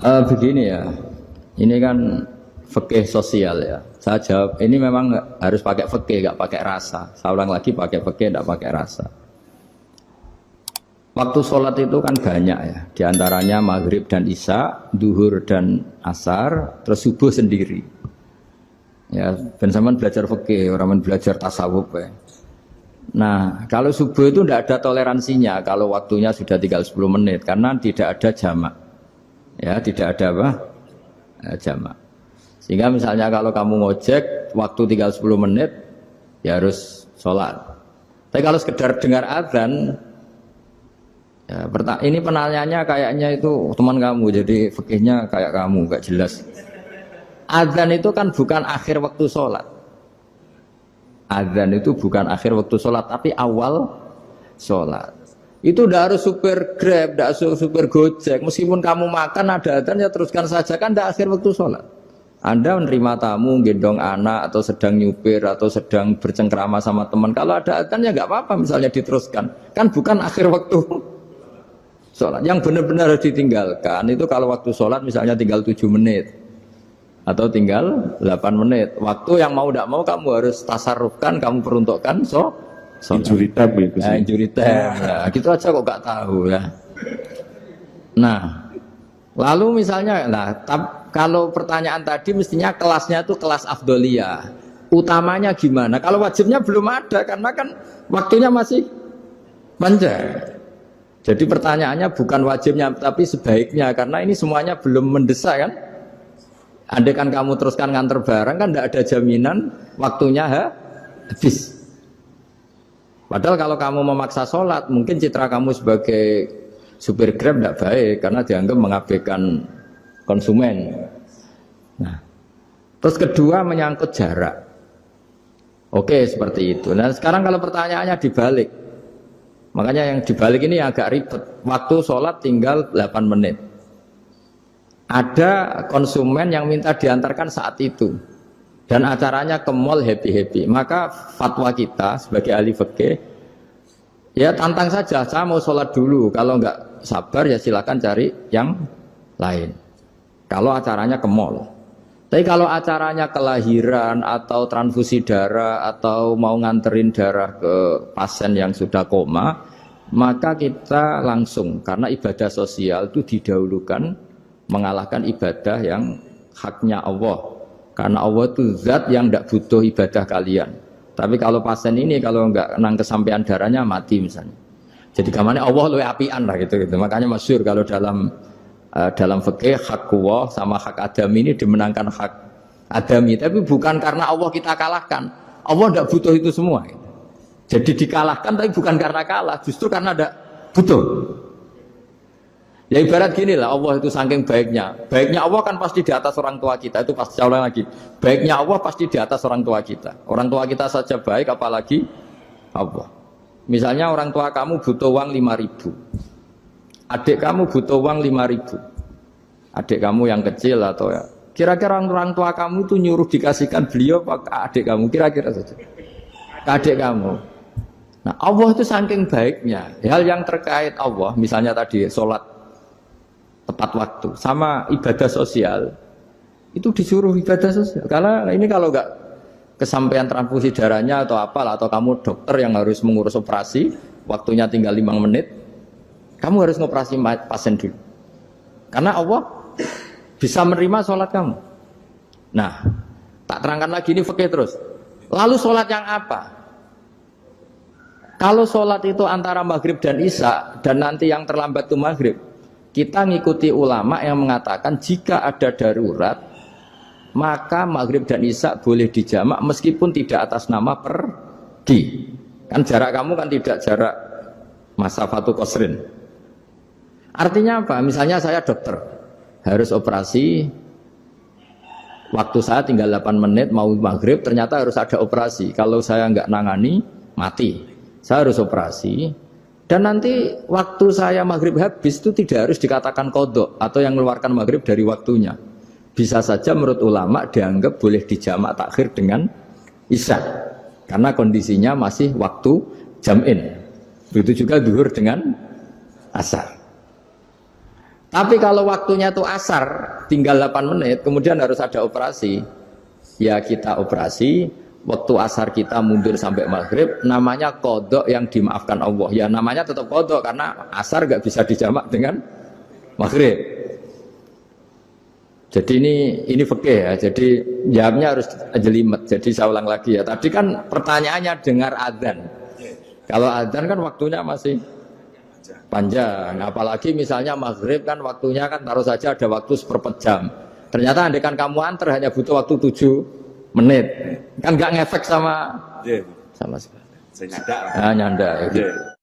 Begini ya, ini kan fikih sosial ya. Saya jawab, ini memang harus pakai fikih, nggak pakai rasa. Saya ulang lagi, pakai fikih, nggak pakai rasa. Waktu sholat itu kan banyak ya, di antaranya maghrib dan isya, duhur dan asar, terus subuh sendiri. Ya, ben sampean belajar fikih, orang belajar tasawuf ya. Nah, kalau subuh itu tidak ada toleransinya kalau waktunya sudah tinggal 10 menit karena tidak ada jamak. Ya, tidak ada apa? Jamak. Sehingga misalnya kalau kamu ngojek waktu tinggal 10 menit ya harus sholat. Tapi kalau sekedar dengar azan ya, ini penanyanya kayaknya itu teman kamu, jadi fikihnya kayak kamu, gak jelas. Azan itu kan bukan akhir waktu sholat. Azan itu bukan akhir waktu sholat, tapi awal sholat. Itu udah harus supir Grab, udah harus supir Gojek. Meskipun kamu makan ada azan ya teruskan saja, kan udah akhir waktu sholat. Anda menerima tamu, gendong anak, atau sedang nyupir, atau sedang bercengkrama sama teman. Kalau ada azan ya nggak apa-apa, misalnya diteruskan. Kan bukan akhir waktu sholat. Yang benar-benar harus ditinggalkan itu kalau waktu sholat misalnya tinggal 7 menit. Atau tinggal 8 menit. Waktu yang mau tidak mau kamu harus tasarrufkan, kamu peruntukkan. Injury time itu sih. Injury time. Nah, gitu aja kok nggak tahu ya. Nah, lalu misalnya, kalau pertanyaan tadi mestinya kelasnya itu kelas afdoliyah. Utamanya gimana? Kalau wajibnya belum ada karena kan waktunya masih panjang. Jadi pertanyaannya bukan wajibnya tapi sebaiknya karena ini semuanya belum mendesak kan? Andai kan kamu teruskan nganter barang kan tidak ada jaminan waktunya habis. Padahal kalau kamu memaksa sholat, mungkin citra kamu sebagai supir Grab tidak baik karena dianggap mengabaikan konsumen. Nah, terus kedua menyangkut jarak. Oke, seperti itu. Nah, sekarang kalau pertanyaannya dibalik, makanya yang dibalik ini agak ribet. Waktu sholat tinggal 8 menit. Ada konsumen yang minta diantarkan saat itu dan acaranya ke mall happy-happy, maka fatwa kita sebagai ahli fikih ya tantang saja, saya mau sholat dulu, kalau nggak sabar ya silakan cari yang lain kalau acaranya ke mall. Tapi kalau acaranya kelahiran atau transfusi darah atau mau nganterin darah ke pasien yang sudah koma, maka kita langsung, karena ibadah sosial itu didahulukan mengalahkan ibadah yang haknya Allah, karena Allah itu zat yang tidak butuh ibadah kalian. Tapi kalau pasien ini kalau nggak nang kesampaian darahnya mati misalnya, jadi kamane Allah luwih apian lah gitu. Makanya masyhur kalau dalam fikih hak Allah sama hak adami ini dimenangkan hak adami, tapi bukan karena Allah kita kalahkan. Allah tidak butuh itu semua gitu. Jadi dikalahkan tapi bukan karena kalah, justru karena tidak butuh. Ya ibarat gini lah, Allah itu saking baiknya. Baiknya Allah kan pasti di atas orang tua kita. Itu pasti saya ulang lagi. Baiknya Allah pasti di atas orang tua kita. Orang tua kita saja baik, apalagi Allah. Misalnya orang tua kamu butuh uang 5.000. Adik kamu butuh uang 5.000. Adik kamu yang kecil atau ya. Kira-kira orang tua kamu itu nyuruh dikasihkan beliau apa ke adik kamu? Kira-kira saja. Ke adik kamu. Nah Allah itu saking baiknya. Hal yang terkait Allah, misalnya tadi sholat tepat waktu sama ibadah sosial itu disuruh ibadah sosial karena ini kalau nggak kesampaian transfusi darahnya atau apalah atau kamu dokter yang harus mengurus operasi waktunya tinggal 5 menit kamu harus ngoperasi pasien dulu karena Allah bisa menerima sholat kamu. Nah tak terangkan lagi ini fikih terus. Lalu sholat yang apa? Kalau sholat itu antara maghrib dan isya dan nanti yang terlambat itu maghrib, kita ngikuti ulama yang mengatakan jika ada darurat maka maghrib dan isya boleh dijamak meskipun tidak atas nama pergi. Kan jarak kamu kan tidak jarak masafatu qasrin. Artinya apa? Misalnya saya dokter harus operasi, waktu saya tinggal 8 menit mau maghrib, ternyata harus ada operasi. Kalau saya nggak nangani mati, saya harus operasi. Dan nanti waktu saya maghrib habis itu tidak harus dikatakan qadha atau yang mengeluarkan maghrib dari waktunya. Bisa saja menurut ulama dianggap boleh dijamak takhir dengan isya. Karena kondisinya masih waktu jam'in. Begitu juga zuhur dengan asar. Tapi kalau waktunya itu asar, tinggal 8 menit, kemudian harus ada operasi. Ya kita operasi, waktu asar kita mundur sampai maghrib, namanya kodok yang dimaafkan Allah. Ya namanya tetap kodok, karena asar gak bisa dijamak dengan maghrib. Jadi ini fikih ya, jadi jawabnya harus jelimet. Jadi saya ulang lagi ya, tadi kan pertanyaannya dengar adzan. Kalau adzan kan waktunya masih panjang, apalagi misalnya maghrib kan waktunya kan taruh saja ada waktu seperempat jam. Ternyata andaikan kamu antar hanya butuh waktu 7 menit, kan nggak ngefek sama sekali. Saya nyanda. Nyanda. Gitu.